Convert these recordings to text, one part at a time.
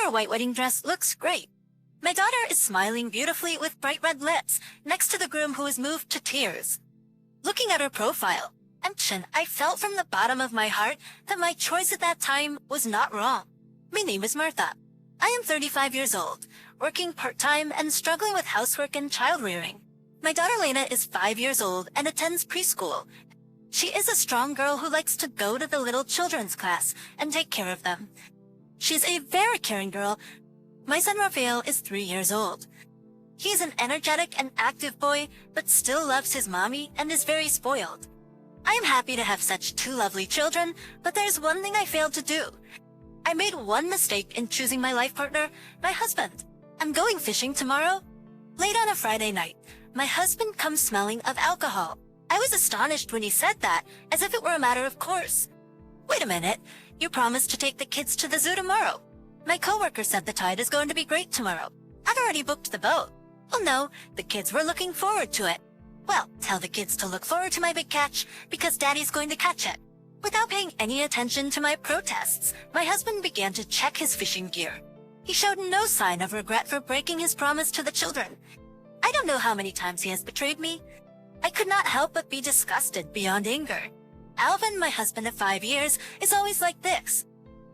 Your white wedding dress looks great. My daughter is smiling beautifully with bright red lips next to the groom who is moved to tears. Looking at her profile, I felt from the bottom of my heart that my choice at that time was not wrong. My name is Martha. I am 35 years old, working part-time and struggling with housework and child-rearing. My daughter Lena is 5 years old and attends preschool. She is a strong girl who likes to go to the little children's class and take care of them. She's a very caring girl. My son Raphael is 3 years old. He's an energetic and active boy, but still loves his mommy and is very spoiled. I am happy to have such two lovely children, but there's one thing I failed to do. I made one mistake in choosing my life partner, my husband. I'm going fishing tomorrow. Late on a Friday night, my husband comes smelling of alcohol. I was astonished when he said that, as if it were a matter of course. Wait a minute, you promised to take the kids to the zoo tomorrow. My coworker said the tide is going to be great tomorrow. I've already booked the boat. Oh no, the kids were looking forward to it. Well, tell the kids to look forward to my big catch, because Daddy's going to catch it. Without paying any attention to my protests, my husband began to check his fishing gear. He showed no sign of regret for breaking his promise to the children. I don't know how many times he has betrayed me. I could not help but be disgusted beyond anger. Alvin, my husband of 5 years, is always like this.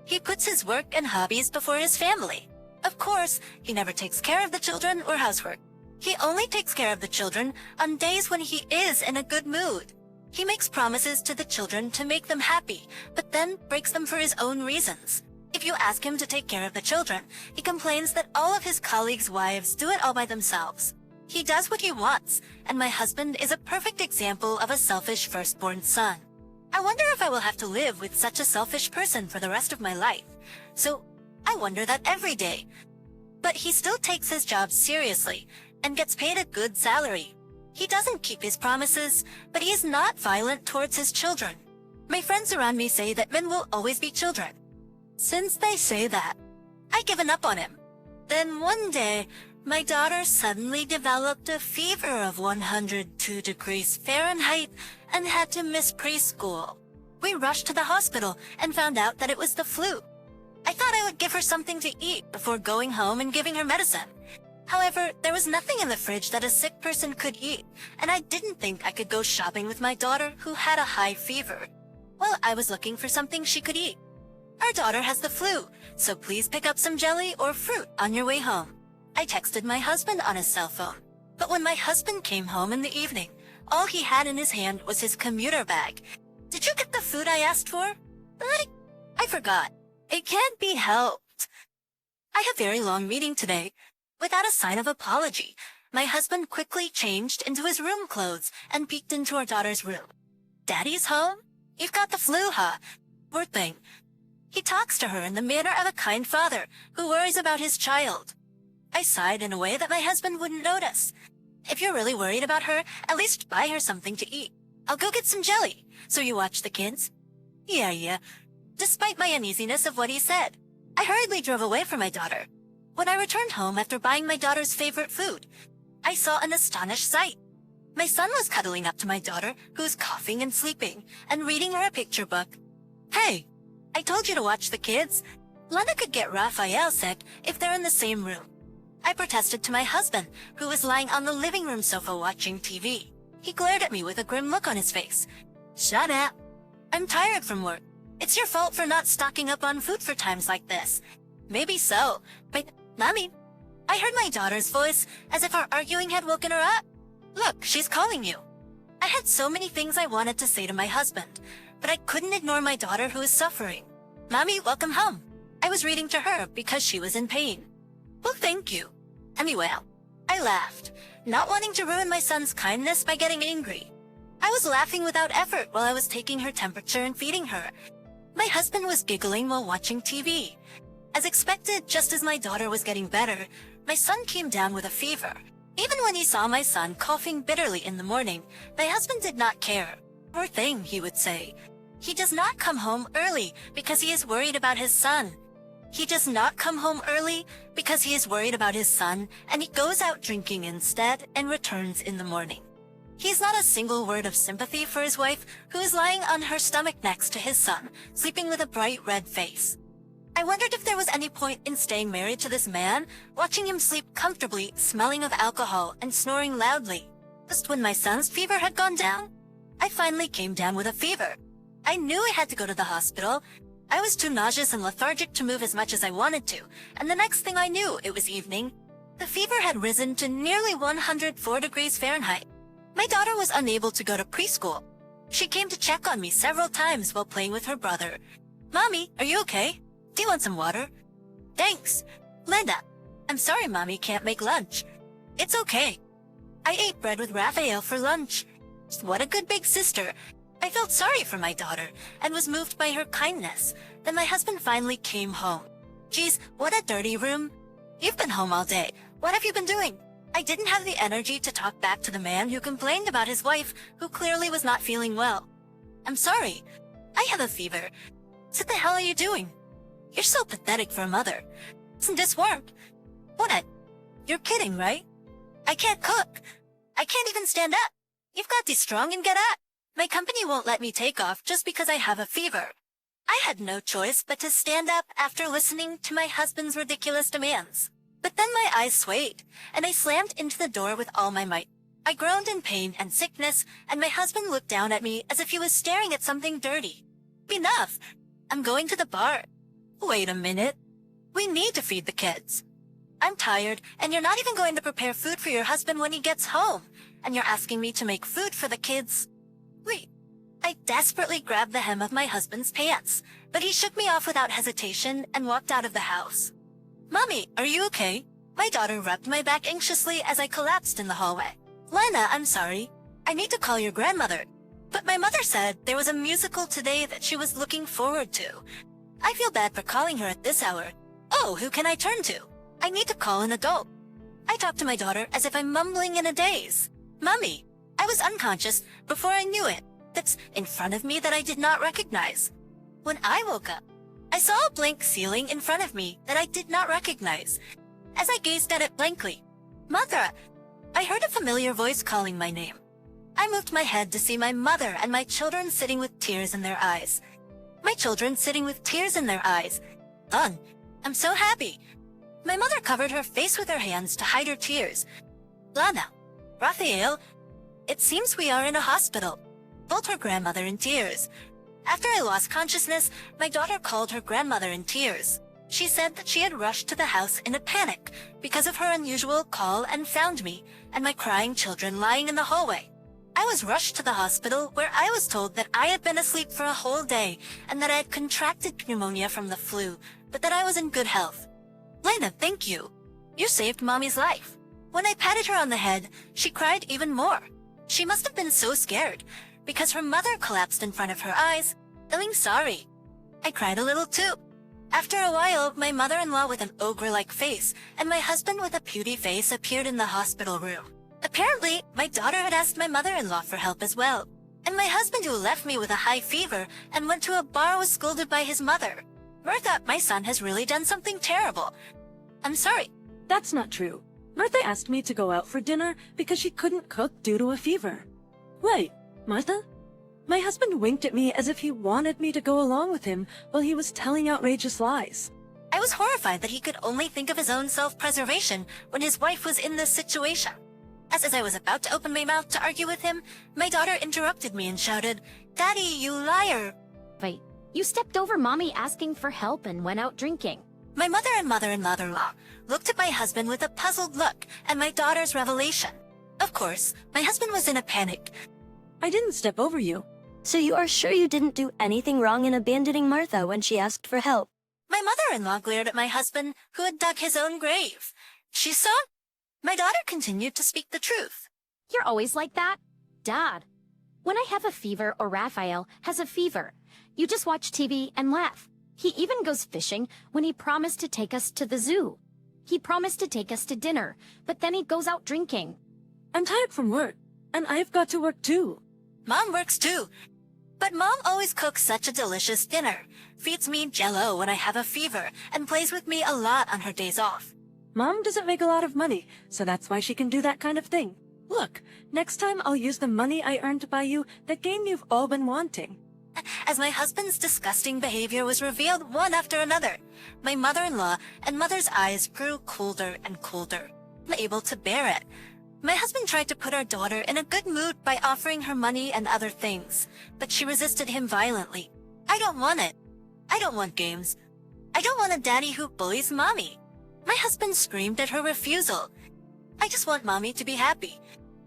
He puts his work and hobbies before his family. Of course, he never takes care of the children or housework. He only takes care of the children on days when he is in a good mood. He makes promises to the children to make them happy, but then breaks them for his own reasons. If you ask him to take care of the children, he complains that all of his colleagues' wives do it all by themselves. He does what he wants, and my husband is a perfect example of a selfish firstborn son. I wonder if I will have to live with such a selfish person for the rest of my life. So, I wonder that every day. But he still takes his job seriously, and gets paid a good salary. He doesn't keep his promises, but he is not violent towards his children. My friends around me say that men will always be children. Since they say that, I've given up on him. Then one day, my daughter suddenly developed a fever of 102 degrees Fahrenheit and had to miss preschool. We rushed to the hospital and found out that it was the flu. I thought I would give her something to eat before going home and giving her medicine. However, there was nothing in the fridge that a sick person could eat, and I didn't think I could go shopping with my daughter who had a high fever. Well, I was looking for something she could eat. Our daughter has the flu, so please pick up some jelly or fruit on your way home. I texted my husband on his cell phone, but when my husband came home in the evening, all he had in his hand was his commuter bag. Did you get the food I asked for? I forgot. It can't be helped. I have a very long meeting today. Without a sign of apology, my husband quickly changed into his room clothes and peeked into our daughter's room. Daddy's home? You've got the flu, huh? Poor thing. He talks to her in the manner of a kind father who worries about his child. I sighed in a way that my husband wouldn't notice. If you're really worried about her, at least buy her something to eat. I'll go get some jelly. So you watch the kids? Yeah. Despite my uneasiness of what he said, I hurriedly drove away from my daughter. When I returned home after buying my daughter's favorite food, I saw an astonished sight. My son was cuddling up to my daughter, who's coughing and sleeping, and reading her a picture book. Hey, I told you to watch the kids. Lena could get Raphael sick if they're in the same room. I protested to my husband, who was lying on the living room sofa watching TV. He glared at me with a grim look on his face. Shut up. I'm tired from work. It's your fault for not stocking up on food for times like this. Maybe so, but Mommy, I heard my daughter's voice as if our arguing had woken her up. Look, she's calling you. I had so many things I wanted to say to my husband, but I couldn't ignore my daughter who is suffering. Mommy, welcome home. I was reading to her because she was in pain. Well, thank you. Anyway, I laughed, not wanting to ruin my son's kindness by getting angry. I was laughing without effort while I was taking her temperature and feeding her. My husband was giggling while watching TV. As expected, just as my daughter was getting better, my son came down with a fever. Even when he saw my son coughing bitterly in the morning, my husband did not care. Poor thing, he would say. He does not come home early because he is worried about his son. He does not come home early because he is worried about his son, and he goes out drinking instead and returns in the morning. He has not a single word of sympathy for his wife, who is lying on her stomach next to his son, sleeping with a bright red face. I wondered if there was any point in staying married to this man, watching him sleep comfortably, smelling of alcohol, and snoring loudly. Just when my son's fever had gone down, I finally came down with a fever. I knew I had to go to the hospital. I was too nauseous and lethargic to move as much as I wanted to, and the next thing I knew, it was evening. The fever had risen to nearly 104 degrees Fahrenheit. My daughter was unable to go to preschool. She came to check on me several times while playing with her brother. "Mommy, are you okay? Do you want some water?" "Thanks." "Linda, I'm sorry Mommy can't make lunch." "It's okay." I ate bread with Raphael for lunch. What a good big sister. I felt sorry for my daughter and was moved by her kindness. Then my husband finally came home. "Geez, what a dirty room. You've been home all day. What have you been doing?" I didn't have the energy to talk back to the man who complained about his wife, who clearly was not feeling well. "I'm sorry. I have a fever." "What the hell are you doing? You're so pathetic for a mother. Doesn't this work?" "What? You're kidding, right? I can't cook. I can't even stand up. You've got to be strong and get up. My company won't let me take off just because I have a fever." I had no choice but to stand up after listening to my husband's ridiculous demands. But then my eyes swayed, and I slammed into the door with all my might. I groaned in pain and sickness, and my husband looked down at me as if he was staring at something dirty. "Enough! I'm going to the bar." "Wait a minute. We need to feed the kids." "I'm tired, and you're not even going to prepare food for your husband when he gets home, and you're asking me to make food for the kids." Wait. I desperately grabbed the hem of my husband's pants, but he shook me off without hesitation and walked out of the house. "Mommy, are you okay?" My daughter rubbed my back anxiously as I collapsed in the hallway. "Lena, I'm sorry. I need to call your grandmother." But my mother said there was a musical today that she was looking forward to. I feel bad for calling her at this hour. Oh, who can I turn to? I need to call an adult. I talked to my daughter as if I'm mumbling in a daze. "Mommy." I was unconscious before I knew it. That's in front of me that I did not recognize. When I woke up, I saw a blank ceiling in front of me that I did not recognize. As I gazed at it blankly, "Mother!" I heard a familiar voice calling my name. I moved my head to see my mother and my children sitting with tears in their eyes. My children sitting with tears in their eyes. Fun. I'm so happy. My mother covered her face with her hands to hide her tears. "Lana, Raphael, it seems we are in a hospital," told her grandmother in tears. After I lost consciousness, my daughter called her grandmother in tears. She said that she had rushed to the house in a panic because of her unusual call and found me and my crying children lying in the hallway. I was rushed to the hospital where I was told that I had been asleep for a whole day and that I had contracted pneumonia from the flu, but that I was in good health. "Lena, thank you. You saved Mommy's life." When I patted her on the head, she cried even more. She must have been so scared because her mother collapsed in front of her eyes, feeling sorry. I cried a little too. After a while, my mother-in-law with an ogre-like face and my husband with a puny face appeared in the hospital room. Apparently, my daughter had asked my mother-in-law for help as well. And my husband, who left me with a high fever and went to a bar, was scolded by his mother. "Martha, my son has really done something terrible. I'm sorry." That's not true. Martha asked me to go out for dinner because she couldn't cook due to a fever. Wait, Martha? My husband winked at me as if he wanted me to go along with him while he was telling outrageous lies. I was horrified that he could only think of his own self-preservation when his wife was in this situation. As I was about to open my mouth to argue with him, my daughter interrupted me and shouted, "Daddy, you liar!" Wait, you stepped over Mommy asking for help and went out drinking. My mother and mother-in-law looked at my husband with a puzzled look and my daughter's revelation. Of course, my husband was in a panic. I didn't step over you. So you are sure you didn't do anything wrong in abandoning Martha when she asked for help? My mother-in-law glared at my husband, who had dug his own grave. She saw. My daughter continued to speak the truth. You're always like that? Dad, when I have a fever or Raphael has a fever, you just watch TV and laugh. He even goes fishing when he promised to take us to the zoo. He promised to take us to dinner, but then he goes out drinking. I'm tired from work, and I've got to work too. Mom works too. But Mom always cooks such a delicious dinner, feeds me Jell-O when I have a fever, and plays with me a lot on her days off. Mom doesn't make a lot of money, so that's why she can do that kind of thing. Look, next time I'll use the money I earned to buy you the game you've all been wanting. as my husband's disgusting behavior was revealed one after another. My mother-in-law and mother's eyes grew colder and colder, unable to bear it. My husband tried to put our daughter in a good mood by offering her money and other things, but she resisted him violently. I don't want it. I don't want games. I don't want a daddy who bullies mommy. My husband screamed at her refusal. I just want mommy to be happy.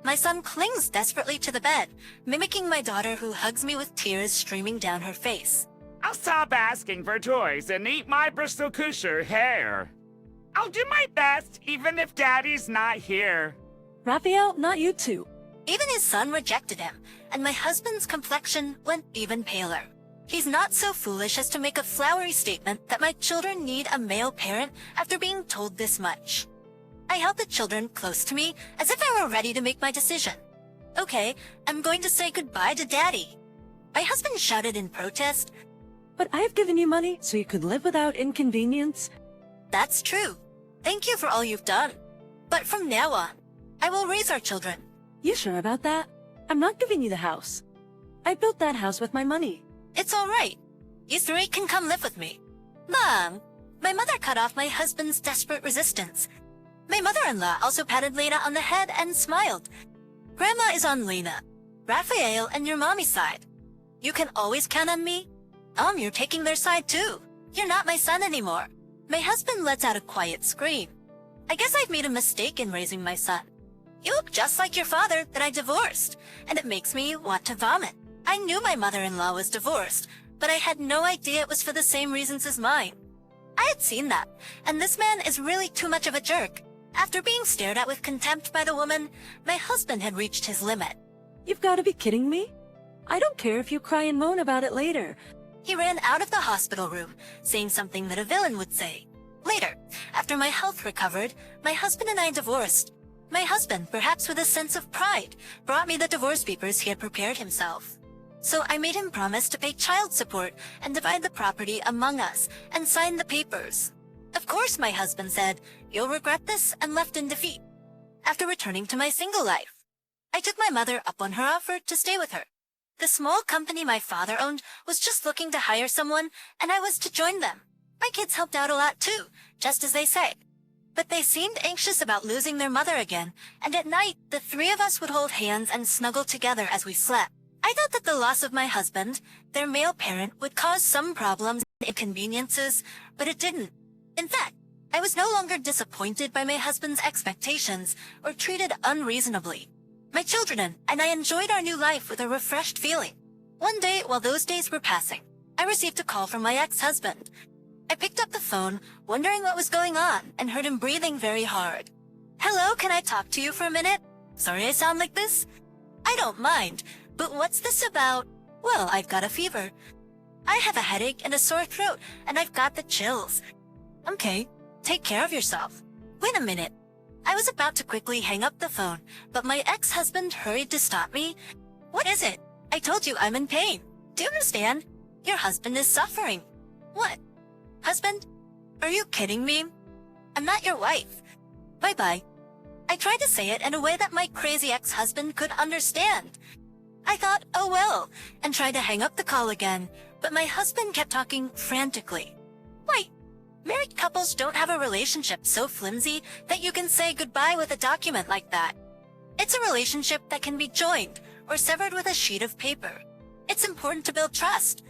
My son clings desperately to the bed, mimicking my daughter who hugs me with tears streaming down her face. I'll stop asking for toys and eat my Bristol Cusher hair. I'll do my best even if Daddy's not here. Raphael, not you too. Even his son rejected him, and my husband's complexion went even paler. He's not so foolish as to make a flowery statement that my children need a male parent after being told this much. I held the children close to me as if I were ready to make my decision. Okay, I'm going to say goodbye to Daddy. My husband shouted in protest. But I've given you money so you could live without inconvenience. That's true. Thank you for all you've done. But from now on, I will raise our children. You sure about that? I'm not giving you the house. I built that house with my money. It's all right. You three can come live with me. Mom, my mother cut off my husband's desperate resistance. My mother-in-law also patted Lena on the head and smiled. Grandma is on Lena, Raphael, and your mommy's side. You can always count on me. You're taking their side too. You're not my son anymore. My husband lets out a quiet scream. I guess I've made a mistake in raising my son. You look just like your father that I divorced, and it makes me want to vomit. I knew my mother-in-law was divorced, but I had no idea it was for the same reasons as mine. I had seen that, and this man is really too much of a jerk. After being stared at with contempt by the woman, my husband had reached his limit. You've got to be kidding me. I don't care if you cry and moan about it later. He ran out of the hospital room, saying something that a villain would say. Later, after my health recovered, my husband and I divorced. My husband, perhaps with a sense of pride, brought me the divorce papers he had prepared himself. So I made him promise to pay child support and divide the property among us and sign the papers. Of course, my husband said, "You'll regret this," and left in defeat. After returning to my single life, I took my mother up on her offer to stay with her. The small company my father owned was just looking to hire someone, and I was to join them. My kids helped out a lot too, just as they say. But they seemed anxious about losing their mother again, and at night, the three of us would hold hands and snuggle together as we slept. I thought that the loss of my husband, their male parent, would cause some problems and inconveniences, but it didn't. In fact, I was no longer disappointed by my husband's expectations or treated unreasonably. My children and I enjoyed our new life with a refreshed feeling. One day, while those days were passing, I received a call from my ex-husband. I picked up the phone, wondering what was going on, and heard him breathing very hard. "Hello, can I talk to you for a minute? Sorry I sound like this. I don't mind, but what's this about? Well, I've got a fever. I have a headache and a sore throat, and I've got the chills. Okay, take care of yourself. Wait a minute." I was about to quickly hang up the phone, but my ex-husband hurried to stop me. "What is it? I told you I'm in pain. Do you understand? Your husband is suffering." "What? Husband? Are you kidding me? I'm not your wife. Bye-bye." I tried to say it in a way that my crazy ex-husband could understand. I thought, oh well, and tried to hang up the call again, but my husband kept talking frantically. Wait, married couples don't have a relationship so flimsy that you can say goodbye with a document like that. It's a relationship that can be joined or severed with a sheet of paper. It's important to build trust.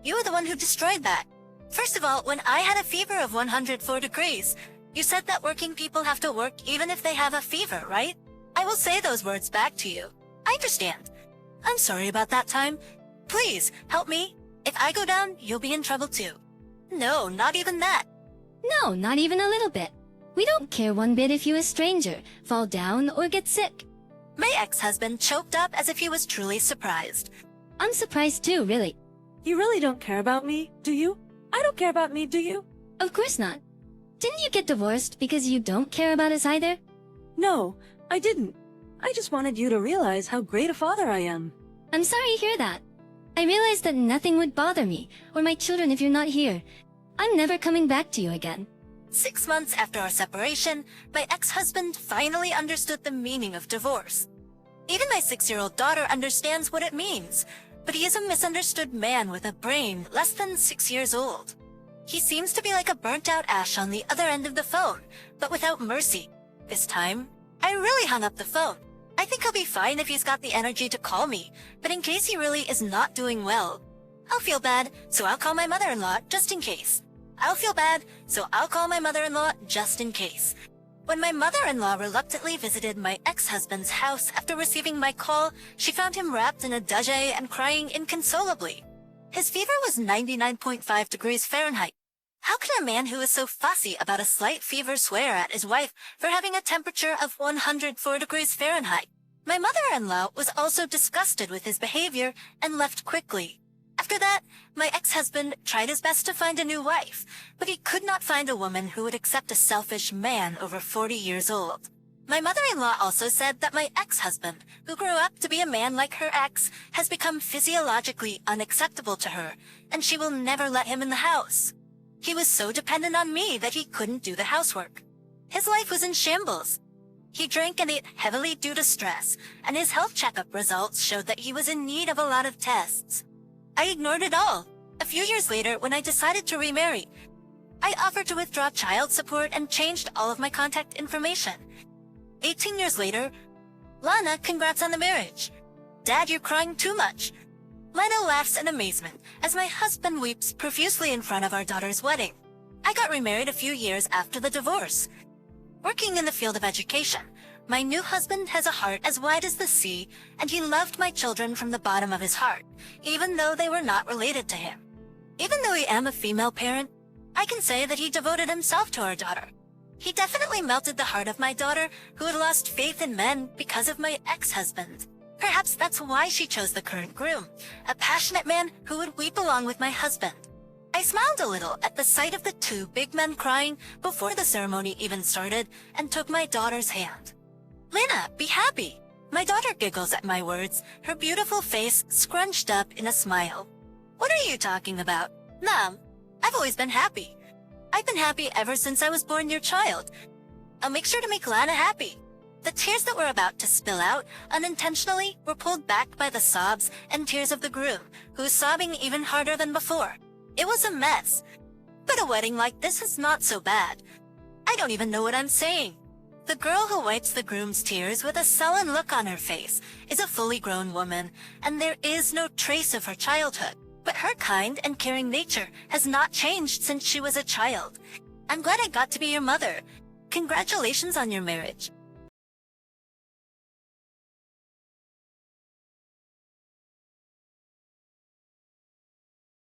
You were the one who destroyed that. First of all, when I had a fever of 104 degrees, you said that working people have to work even if they have a fever, right? I will say those words back to you. I understand. I'm sorry about that time. Please, help me. If I go down, you'll be in trouble too. No, not even that. No, not even a little bit. We don't care one bit if you a stranger, fall down, or get sick. My ex-husband choked up as if he was truly surprised. I'm surprised too, really. You really don't care about me, do you? I don't care about me, do you? Of course not. Didn't you get divorced because you don't care about us either? No, I didn't. I just wanted you to realize how great a father I am. I'm sorry to hear that. I realized that nothing would bother me, or my children if you're not here. I'm never coming back to you again. 6 months after our separation, my ex-husband finally understood the meaning of divorce. Even my 6-year-old daughter understands what it means. but he is a misunderstood man with a brain less than 6 years old. He seems to be like a burnt-out ash on the other end of the phone, but without mercy. This time, I really hung up the phone. I think he'll be fine if he's got the energy to call me, but in case he really is not doing well, I'll feel bad, so I'll call my mother-in-law just in case. I'll feel bad, so I'll call my mother-in-law just in case. When my mother-in-law reluctantly visited my ex-husband's house after receiving my call, she found him wrapped in a duvet and crying inconsolably. His fever was 99.5 degrees Fahrenheit. How can a man who is so fussy about a slight fever swear at his wife for having a temperature of 104 degrees Fahrenheit? My mother-in-law was also disgusted with his behavior and left quickly. After that, my ex-husband tried his best to find a new wife, but he could not find a woman who would accept a selfish man over 40 years old. My mother-in-law also said that my ex-husband, who grew up to be a man like her ex, has become physiologically unacceptable to her, and she will never let him in the house. He was so dependent on me that he couldn't do the housework. His life was in shambles. He drank and ate heavily due to stress, and his health checkup results showed that he was in need of a lot of tests. I ignored it all. A few years later, when I decided to remarry, I offered to withdraw child support and changed all of my contact information. 18 years later, Lana, congrats on the marriage. Dad, you're crying too much. Lana laughs in amazement as my husband weeps profusely in front of our daughter's wedding. I got remarried a few years after the divorce. Working in the field of education, my new husband has a heart as wide as the sea, and he loved my children from the bottom of his heart, even though they were not related to him. Even though I am a female parent, I can say that he devoted himself to our daughter. He definitely melted the heart of my daughter, who had lost faith in men because of my ex-husband. Perhaps that's why she chose the current groom, a passionate man who would weep along with my husband. I smiled a little at the sight of the two big men crying before the ceremony even started and took my daughter's hand. Lena, be happy. My daughter giggles at my words, her beautiful face scrunched up in a smile. What are you talking about? Mom, I've always been happy. I've been happy ever since I was born your child. I'll make sure to make Lana happy. The tears that were about to spill out unintentionally were pulled back by the sobs and tears of the groom, who was sobbing even harder than before. It was a mess. But a wedding like this is not so bad. I don't even know what I'm saying. The girl who wipes the groom's tears with a sullen look on her face is a fully grown woman, and there is no trace of her childhood. But her kind and caring nature has not changed since she was a child. I'm glad I got to be your mother. Congratulations on your marriage.